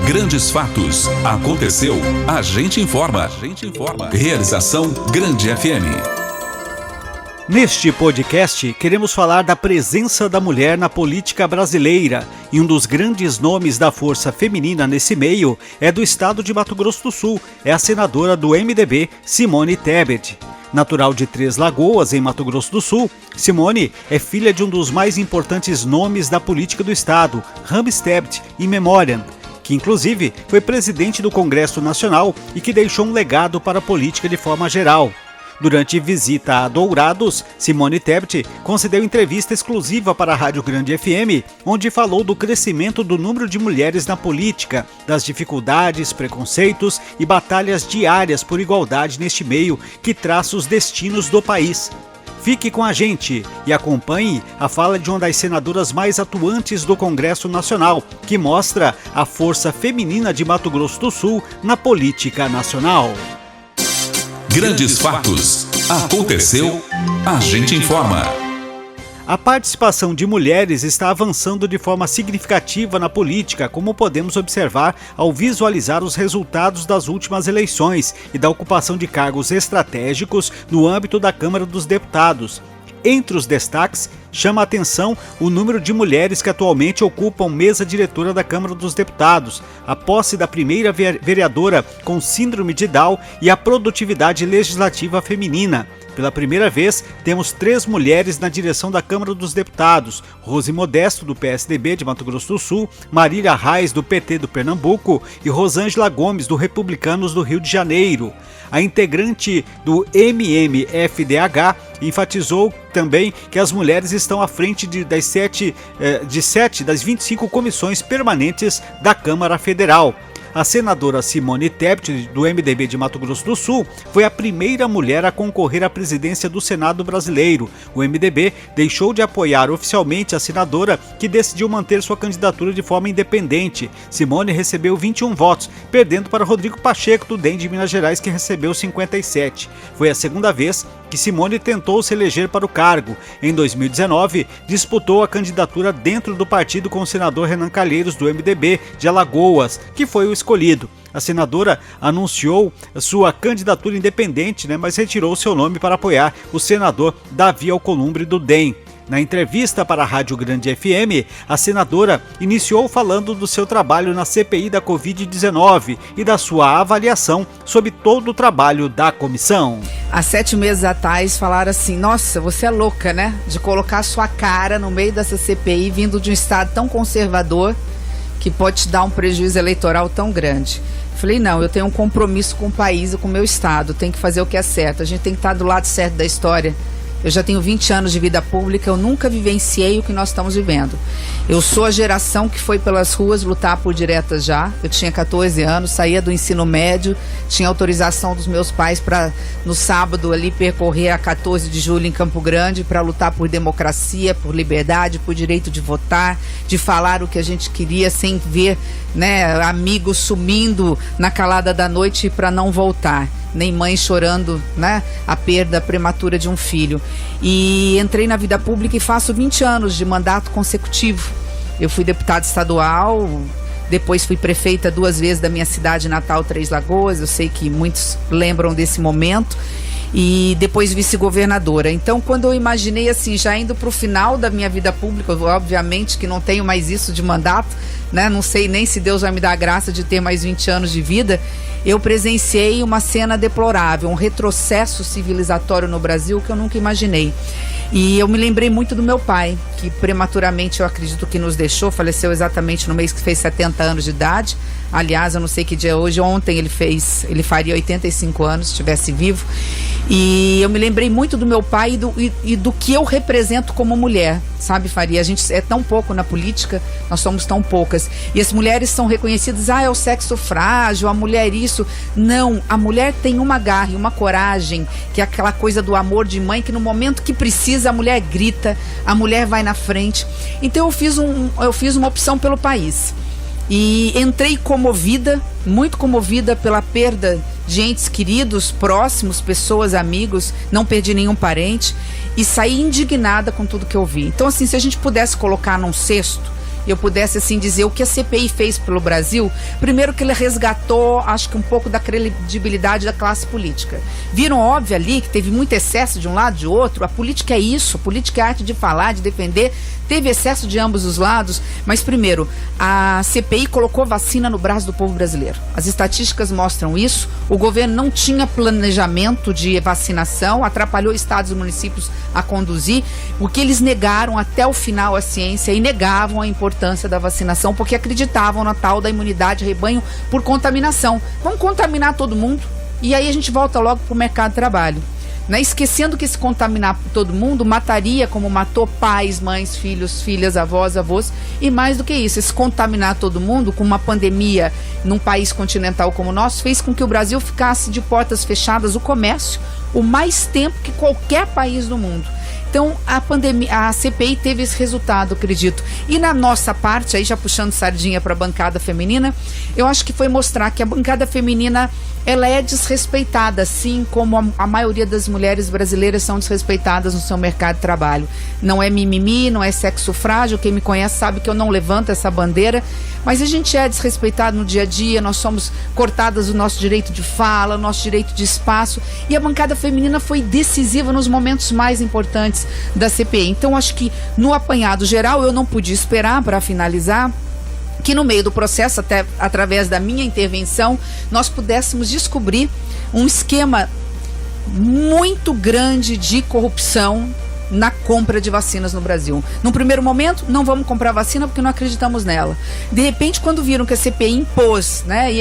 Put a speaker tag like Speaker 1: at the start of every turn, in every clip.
Speaker 1: Grandes fatos. Aconteceu. A gente informa. Realização Grande FM.
Speaker 2: Neste podcast, queremos falar da presença da mulher na política brasileira, e um dos grandes nomes da força feminina nesse meio é do estado de Mato Grosso do Sul, é a senadora do MDB, Simone Tebet. Natural de Três Lagoas, em Mato Grosso do Sul, Simone é filha de um dos mais importantes nomes da política do estado, Rames Tebet in memoriam, que inclusive foi presidente do Congresso Nacional e que deixou um legado para a política de forma geral. Durante visita a Dourados, Simone Tebet concedeu entrevista exclusiva para a Rádio Grande FM, onde falou do crescimento do número de mulheres na política, das dificuldades, preconceitos e batalhas diárias por igualdade neste meio que traça os destinos do país. Fique com a gente e acompanhe a fala de uma das senadoras mais atuantes do Congresso Nacional, que mostra a força feminina de Mato Grosso do Sul na política nacional.
Speaker 1: Grandes fatos. Aconteceu. A gente informa.
Speaker 2: A participação de mulheres está avançando de forma significativa na política, como podemos observar ao visualizar os resultados das últimas eleições e da ocupação de cargos estratégicos no âmbito da Câmara dos Deputados. Entre os destaques, chama a atenção o número de mulheres que atualmente ocupam mesa diretora da Câmara dos Deputados, a posse da primeira vereadora com síndrome de Down e a produtividade legislativa feminina. Pela primeira vez, temos 3 mulheres na direção da Câmara dos Deputados: Rose Modesto, do PSDB de Mato Grosso do Sul, Marília Reis, do PT do Pernambuco e Rosângela Gomes, do Republicanos do Rio de Janeiro. A integrante do MMFDH enfatizou também que as mulheres estão à frente das 25 comissões permanentes da Câmara Federal. A senadora Simone Tebet, do MDB de Mato Grosso do Sul, foi a primeira mulher a concorrer à presidência do Senado brasileiro. O MDB deixou de apoiar oficialmente a senadora, que decidiu manter sua candidatura de forma independente. Simone recebeu 21 votos, perdendo para Rodrigo Pacheco, do DEM de Minas Gerais, que recebeu 57. Foi a segunda vez que Simone tentou se eleger para o cargo. Em 2019, disputou a candidatura dentro do partido com o senador Renan Calheiros, do MDB de Alagoas, que foi o escolhido. A senadora anunciou sua candidatura independente, mas retirou seu nome para apoiar o senador Davi Alcolumbre, do DEM. Na entrevista para a Rádio Grande FM, a senadora iniciou falando do seu trabalho na CPI da Covid-19 e da sua avaliação sobre todo o trabalho da comissão.
Speaker 3: Há 7 meses atrás falaram assim: nossa, você é louca, né? De colocar sua cara no meio dessa CPI vindo de um estado tão conservador que pode te dar um prejuízo eleitoral tão grande. Falei, não, eu tenho um compromisso com o país e com o meu estado, tenho que fazer o que é certo, a gente tem que estar do lado certo da história. Eu já tenho 20 anos de vida pública, eu nunca vivenciei o que nós estamos vivendo. Eu sou a geração que foi pelas ruas lutar por diretas já. Eu tinha 14 anos, saía do ensino médio, tinha autorização dos meus pais para, no sábado, ali percorrer a 14 de julho em Campo Grande para lutar por democracia, por liberdade, por direito de votar, de falar o que a gente queria sem ver, amigos sumindo na calada da noite para não voltar. Nem mãe chorando, a perda prematura de um filho. E entrei na vida pública e faço 20 anos de mandato consecutivo. Eu fui deputada estadual, depois fui prefeita 2 vezes da minha cidade natal, Três Lagoas. Eu sei que muitos lembram desse momento. E depois vice-governadora. Então, quando eu imaginei assim, já indo para o final da minha vida pública, obviamente que não tenho mais isso de mandato, não sei nem se Deus vai me dar a graça de ter mais 20 anos de vida, eu presenciei uma cena deplorável, um retrocesso civilizatório no Brasil que eu nunca imaginei. E eu me lembrei muito do meu pai, que prematuramente eu acredito que nos deixou, faleceu exatamente no mês que fez 70 anos de idade. Aliás, eu não sei que dia é hoje, ontem ele faria 85 anos, se estivesse vivo. E eu me lembrei muito do meu pai e do que eu represento como mulher, sabe, Faria? A gente é tão pouco na política, nós somos tão poucas. E as mulheres são reconhecidas, é o sexo frágil, a mulher isso. Não, a mulher tem uma garra e uma coragem, que é aquela coisa do amor de mãe, que no momento que precisa a mulher grita, a mulher vai na frente. Então eu fiz uma opção pelo país. E entrei comovida, muito comovida pela perda de entes queridos, próximos, pessoas, amigos, não perdi nenhum parente e saí indignada com tudo que eu vi. Então assim, se a gente pudesse colocar num cesto, eu pudesse assim dizer o que a CPI fez pelo Brasil, primeiro que ele resgatou, acho que um pouco da credibilidade da classe política. Viram óbvio ali que teve muito excesso de um lado e de outro, a política é isso, a política é a arte de falar, de defender, teve excesso de ambos os lados, mas primeiro, a CPI colocou vacina no braço do povo brasileiro. As estatísticas mostram isso, o governo não tinha planejamento de vacinação, atrapalhou estados e municípios a conduzir, o que eles negaram até o final a ciência e negavam a importância da vacinação, porque acreditavam na tal da imunidade rebanho por contaminação. Vamos contaminar todo mundo e aí a gente volta logo para o mercado de trabalho. Né? Esquecendo que se contaminar todo mundo mataria como matou pais, mães, filhos, filhas, avós, avós, e mais do que isso, se contaminar todo mundo com uma pandemia num país continental como o nosso fez com que o Brasil ficasse de portas fechadas, o comércio, o mais tempo que qualquer país do mundo. Então, a CPI teve esse resultado, acredito. E na nossa parte, aí já puxando sardinha para a bancada feminina, eu acho que foi mostrar que a bancada feminina, ela é desrespeitada, assim como a maioria das mulheres brasileiras são desrespeitadas no seu mercado de trabalho. Não é mimimi, não é sexo frágil, quem me conhece sabe que eu não levanto essa bandeira, mas a gente é desrespeitado no dia a dia, nós somos cortadas o nosso direito de fala, o nosso direito de espaço, e a bancada feminina foi decisiva nos momentos mais importantes da CPI. Então, acho que no apanhado geral, eu não podia esperar, para finalizar, que no meio do processo, até através da minha intervenção, nós pudéssemos descobrir um esquema muito grande de corrupção na compra de vacinas no Brasil. Num primeiro momento, não vamos comprar vacina porque não acreditamos nela. De repente, quando viram que a CPI impôs, né,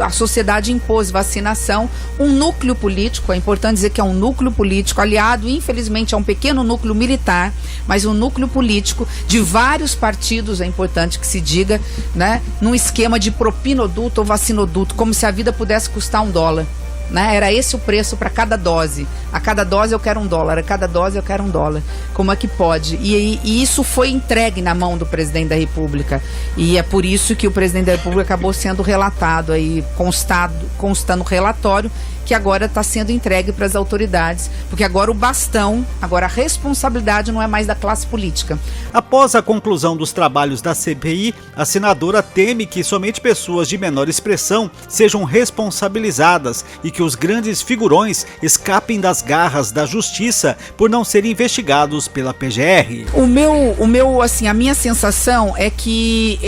Speaker 3: a sociedade impôs vacinação, um núcleo político, é importante dizer que é um núcleo político, aliado, infelizmente, a um pequeno núcleo militar, mas um núcleo político de vários partidos, é importante que se diga, né, num esquema de propinoduto ou vacinoduto, como se a vida pudesse custar $1. Né? Era esse o preço para cada dose. A cada dose eu quero $1, a cada dose eu quero $1. Como é que pode? E isso foi entregue na mão do presidente da República. E é por isso que o presidente da República acabou sendo relatado aí, consta no relatório, que agora está sendo entregue para as autoridades, porque agora o bastão, agora a responsabilidade não é mais da classe política.
Speaker 2: Após a conclusão dos trabalhos da CPI, a senadora teme que somente pessoas de menor expressão sejam responsabilizadas e que os grandes figurões escapem das garras da justiça por não serem investigados pela PGR.
Speaker 3: A minha sensação é que,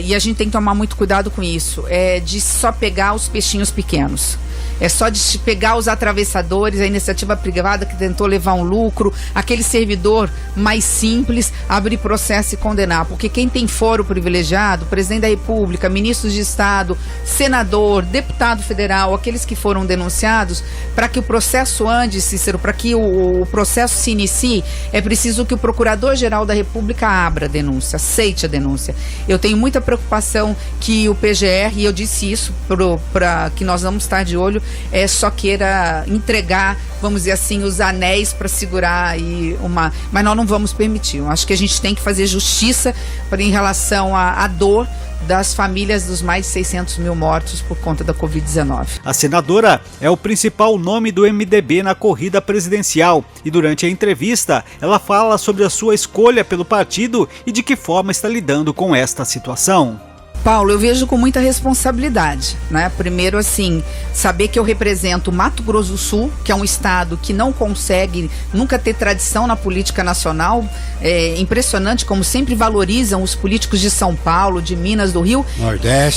Speaker 3: e a gente tem que tomar muito cuidado com isso, é de só pegar os peixinhos pequenos. É só de pegar os atravessadores, a iniciativa privada que tentou levar um lucro, aquele servidor mais simples, abrir processo e condenar. Porque quem tem foro privilegiado, presidente da República, ministros de Estado, senador, deputado federal, aqueles que foram denunciados, para que o processo ande, Cícero, para que o processo se inicie, é preciso que o Procurador-Geral da República abra a denúncia, aceite a denúncia. Eu tenho muita preocupação que o PGR, e eu disse isso para que nós vamos estar de olho, só queira entregar, vamos dizer assim, os anéis para segurar aí mas nós não vamos permitir. Eu acho que a gente tem que fazer justiça em relação à dor das famílias dos mais de 600 mil mortos por conta da Covid-19.
Speaker 2: A senadora é o principal nome do MDB na corrida presidencial e durante a entrevista ela fala sobre a sua escolha pelo partido e de que forma está lidando com esta situação.
Speaker 3: Paulo, eu vejo com muita responsabilidade, né? Primeiro, assim, saber que eu represento Mato Grosso do Sul, que é um estado que não consegue nunca ter tradição na política nacional. É impressionante como sempre valorizam os políticos de São Paulo, de Minas, do Rio.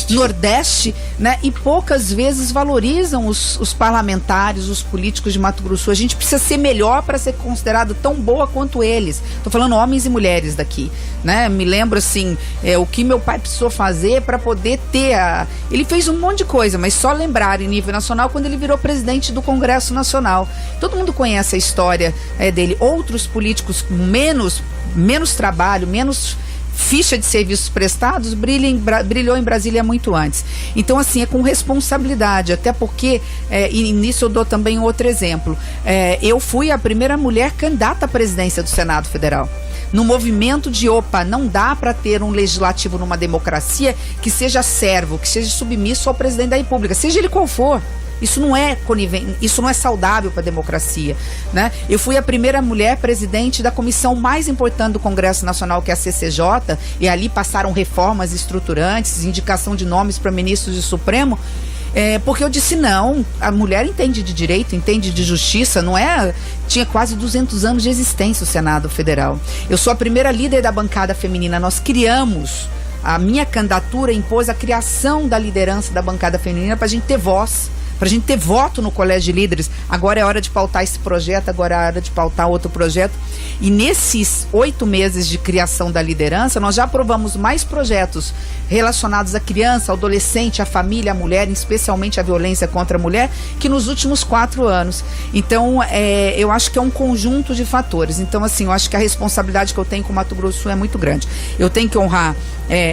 Speaker 3: Nordeste, né? E poucas vezes valorizam os parlamentares, os políticos de Mato Grosso do Sul. A gente precisa ser melhor para ser considerado tão boa quanto eles. Tô falando homens e mulheres daqui, né? Me lembro, assim, o que meu pai precisou fazer para poder ter Ele fez um monte de coisa, mas só lembrar em nível nacional quando ele virou presidente do Congresso Nacional. Todo mundo conhece a história dele. Outros políticos com menos trabalho, menos ficha de serviços prestados, brilhou em Brasília muito antes. Então, assim, é com responsabilidade, até porque, e nisso eu dou também outro exemplo, eu fui a primeira mulher candidata à presidência do Senado Federal. No movimento de, não dá para ter um legislativo numa democracia que seja servo, que seja submisso ao presidente da República, seja ele qual for. Isso não é saudável para a democracia, né? Eu fui a primeira mulher presidente da comissão mais importante do Congresso Nacional, que é a CCJ, e ali passaram reformas estruturantes, indicação de nomes para ministros do Supremo, porque eu disse não, a mulher entende de direito, entende de justiça, não é... Tinha quase 200 anos de existência o Senado Federal. Eu sou a primeira líder da bancada feminina, nós criamos... A minha candidatura impôs a criação da liderança da bancada feminina para a gente ter voz, para a gente ter voto no colégio de líderes. Agora é hora de pautar esse projeto, agora é hora de pautar outro projeto. E nesses 8 meses de criação da liderança, nós já aprovamos mais projetos relacionados à criança, ao adolescente, à família, à mulher, especialmente a violência contra a mulher, que nos últimos 4 anos. Então, eu acho que é um conjunto de fatores. Então, assim, eu acho que a responsabilidade que eu tenho com o Mato Grosso do Sul é muito grande. Eu tenho que honrar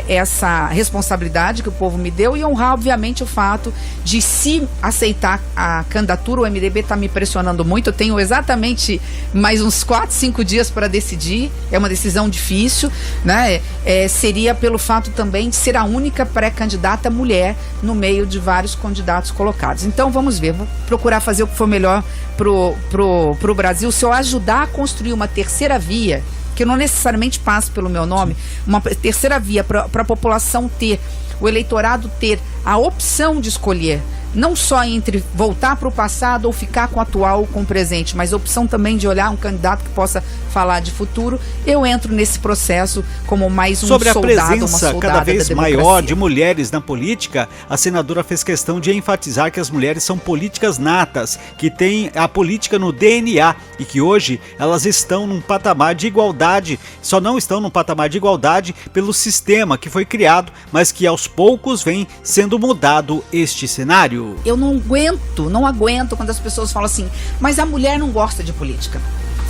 Speaker 3: essa responsabilidade que o povo me deu e honrar, obviamente, o fato de, se aceitar a candidatura, o MDB está me pressionando muito. Eu tenho exatamente mais uns 4, 5 dias para decidir. É uma decisão difícil, né? Seria pelo fato também de ser a única pré-candidata mulher no meio de vários candidatos colocados. Então vamos ver, vou procurar fazer o que for melhor pro Brasil. Se eu ajudar a construir uma terceira via, que não necessariamente passa pelo meu nome, uma terceira via para a população ter, o eleitorado ter a opção de escolher, não só entre voltar para o passado ou ficar com o atual ou com o presente, mas a opção também de olhar um candidato que possa falar de futuro, eu entro nesse processo como mais um soldado,
Speaker 2: uma soldada. Sobre a presença cada vez maior de mulheres na política, a senadora fez questão de enfatizar que as mulheres são políticas natas, que têm a política no DNA e que hoje elas estão num patamar de igualdade, só não estão num patamar de igualdade pelo sistema que foi criado, mas que aos poucos vem sendo mudado este cenário.
Speaker 3: Eu não aguento quando as pessoas falam assim, mas a mulher não gosta de política.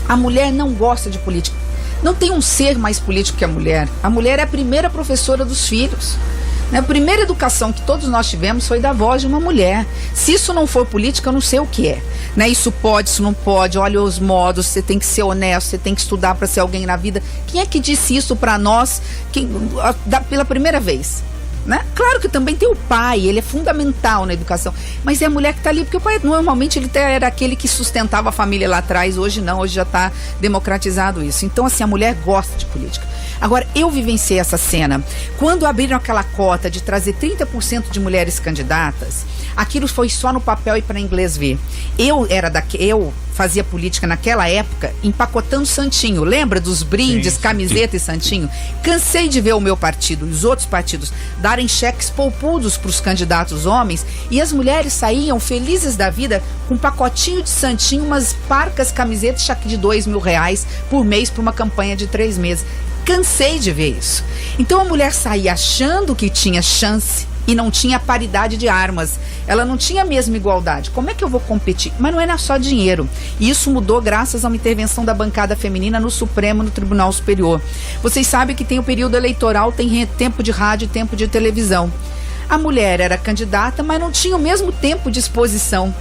Speaker 3: A mulher não gosta de política. Não tem um ser mais político que a mulher. A mulher é a primeira professora dos filhos. A primeira educação que todos nós tivemos foi da voz de uma mulher. Se isso não for política, eu não sei o que é. Isso pode, isso não pode, olha os modos, você tem que ser honesto, você tem que estudar para ser alguém na vida. Quem é que disse isso para nós pela primeira vez? Claro que também tem o pai, ele é fundamental na educação, mas é a mulher que está ali, porque o pai normalmente ele era aquele que sustentava a família lá atrás. Hoje não, hoje já está democratizado isso. Então, assim, a mulher gosta de política. Agora, eu vivenciei essa cena quando abriram aquela cota de trazer 30% de mulheres candidatas. Aquilo foi só no papel e para inglês ver. Eu fazia política naquela época empacotando santinho. Lembra dos brindes, sim, camiseta e santinho? Cansei de ver o meu partido e os outros partidos darem cheques poupudos para os candidatos homens e as mulheres saíam felizes da vida com um pacotinho de santinho, umas parcas camisetas, cheque de R$2.000 por mês para uma campanha de 3 meses. Cansei de ver isso. Então a mulher saía achando que tinha chance e não tinha paridade de armas. Ela não tinha a mesma igualdade. Como é que eu vou competir? Mas não era só dinheiro. E isso mudou graças a uma intervenção da bancada feminina no Supremo, no Tribunal Superior. Vocês sabem que tem o período eleitoral, tem tempo de rádio e tempo de televisão. A mulher era candidata, mas não tinha o mesmo tempo de exposição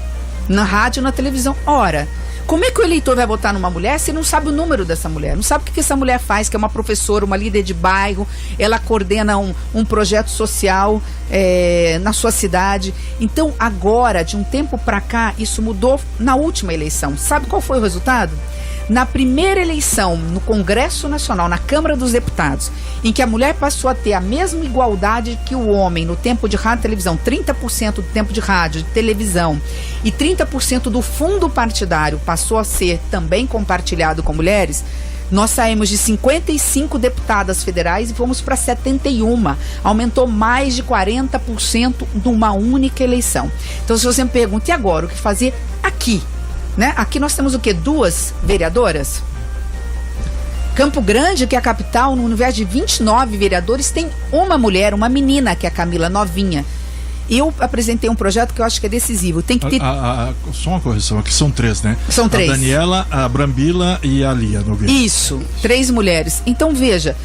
Speaker 3: na rádio e na televisão. Ora, como é que o eleitor vai votar numa mulher se não sabe o número dessa mulher? Não sabe o que essa mulher faz, que é uma professora, uma líder de bairro, ela coordena um projeto social na sua cidade. Então, agora, de um tempo para cá, isso mudou na última eleição. Sabe qual foi o resultado? Na primeira eleição, no Congresso Nacional, na Câmara dos Deputados, em que a mulher passou a ter a mesma igualdade que o homem no tempo de rádio e televisão, 30% do tempo de rádio e televisão e 30% do fundo partidário passou a ser também compartilhado com mulheres, nós saímos de 55 deputadas federais e fomos para 71. Aumentou mais de 40% numa única eleição. Então, se você me pergunta, e agora, o que fazer aqui? Aqui nós temos o quê? 2 vereadoras? Campo Grande, que é a capital, no universo de 29 vereadores, tem uma mulher, uma menina, que é a Camila, novinha. Eu apresentei um projeto que eu acho que é decisivo. Tem que ter...
Speaker 4: Só uma correção, aqui são 3, né?
Speaker 3: São 3.
Speaker 4: A Daniela, a Brambila e a Lia Nogueira.
Speaker 3: Isso, 3 mulheres. Então, veja,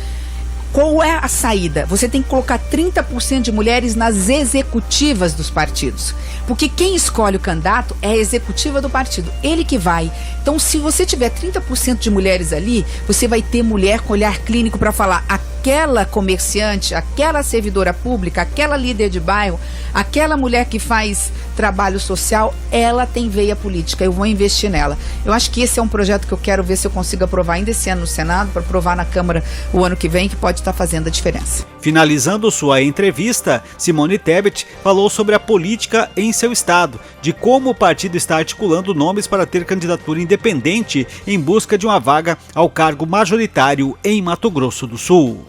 Speaker 3: qual é a saída? Você tem que colocar 30% de mulheres nas executivas dos partidos. Porque quem escolhe o candidato é a executiva do partido. Ele que vai. Então, se você tiver 30% de mulheres ali, você vai ter mulher com olhar clínico para falar: aquela comerciante, aquela servidora pública, aquela líder de bairro, aquela mulher que faz trabalho social, ela tem veia política, eu vou investir nela. Eu acho que esse é um projeto que eu quero ver se eu consigo aprovar ainda esse ano no Senado, para aprovar na Câmara o ano que vem, que pode estar fazendo a diferença.
Speaker 2: Finalizando sua entrevista, Simone Tebet falou sobre a política em seu estado, de como o partido está articulando nomes para ter candidatura independente em busca de uma vaga ao cargo majoritário em Mato Grosso do Sul.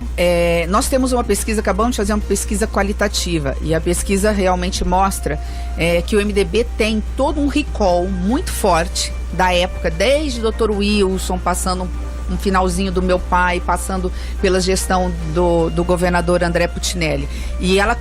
Speaker 3: Nós temos uma pesquisa, acabamos de fazer uma pesquisa qualitativa, e a pesquisa realmente mostra que o MDB tem todo um recall muito forte da época, desde o Dr. Wilson, passando um finalzinho do meu pai, passando pela gestão do governador André Putinelli. E ele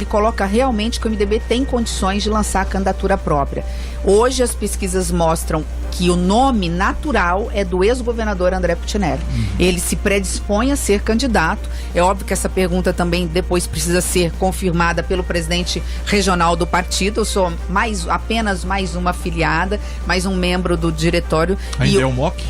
Speaker 3: coloca realmente que o MDB tem condições de lançar a candidatura própria. Hoje as pesquisas mostram que o nome natural é do ex-governador André Putinelli. Ele se predispõe a ser candidato. É óbvio que essa pergunta também depois precisa ser confirmada pelo presidente regional do partido. Eu sou apenas mais uma afiliada, mais um membro do diretório.
Speaker 4: Ainda é o MOC?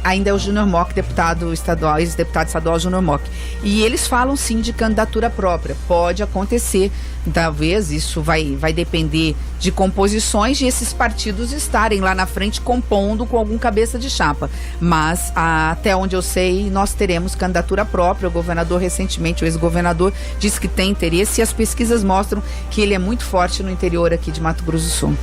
Speaker 3: Ainda é o Júnior Mock, deputado estadual, ex-deputado estadual Júnior Mock. E eles falam sim de candidatura própria. Pode acontecer, talvez isso vai depender de composições de esses partidos estarem lá na frente compondo com algum cabeça de chapa. Mas até onde eu sei, nós teremos candidatura própria. O governador recentemente, o ex-governador, disse que tem interesse e as pesquisas mostram que ele é muito forte no interior aqui de Mato Grosso do Sul.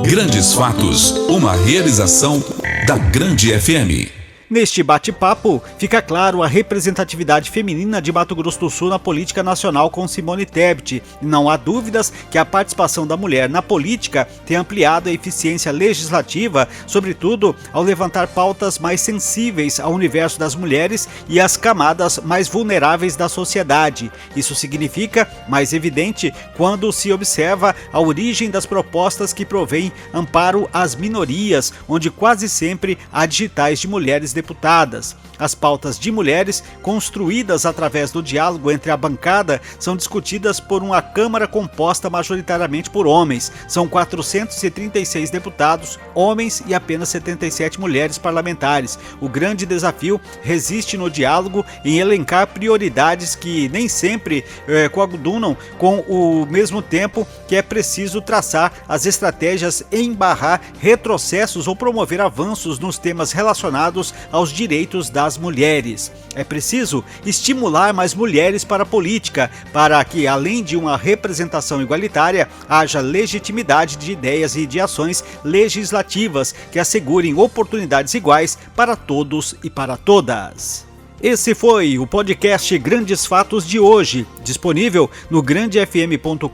Speaker 1: Grandes Fatos, uma realização da Grande FM.
Speaker 2: Neste bate-papo, fica claro a representatividade feminina de Mato Grosso do Sul na política nacional com Simone Tebet. Não há dúvidas que a participação da mulher na política tem ampliado a eficiência legislativa, sobretudo ao levantar pautas mais sensíveis ao universo das mulheres e às camadas mais vulneráveis da sociedade. Isso significa mais evidente quando se observa a origem das propostas que provêm amparo às minorias, onde quase sempre há digitais de mulheres deputadas. As pautas de mulheres, construídas através do diálogo entre a bancada, são discutidas por uma Câmara composta majoritariamente por homens. São 436 deputados, homens, e apenas 77 mulheres parlamentares. O grande desafio resiste no diálogo, em elencar prioridades que nem sempre coadunam com o mesmo tempo que é preciso traçar as estratégias em barrar retrocessos ou promover avanços nos temas relacionados aos direitos das mulheres. É preciso estimular mais mulheres para a política, para que, além de uma representação igualitária, haja legitimidade de ideias e de ações legislativas que assegurem oportunidades iguais para todos e para todas. Esse foi o podcast Grandes Fatos de hoje, disponível no grandefm.com.br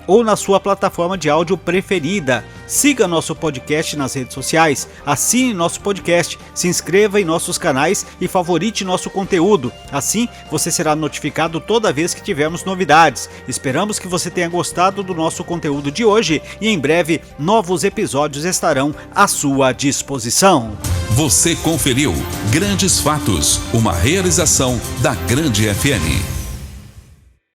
Speaker 2: ou na sua plataforma de áudio preferida. Siga nosso podcast nas redes sociais, assine nosso podcast, se inscreva em nossos canais e favorite nosso conteúdo. Assim, você será notificado toda vez que tivermos novidades. Esperamos que você tenha gostado do nosso conteúdo de hoje e em breve novos episódios estarão à sua disposição.
Speaker 1: Você conferiu Grandes Fatos, uma realização da Grande FM.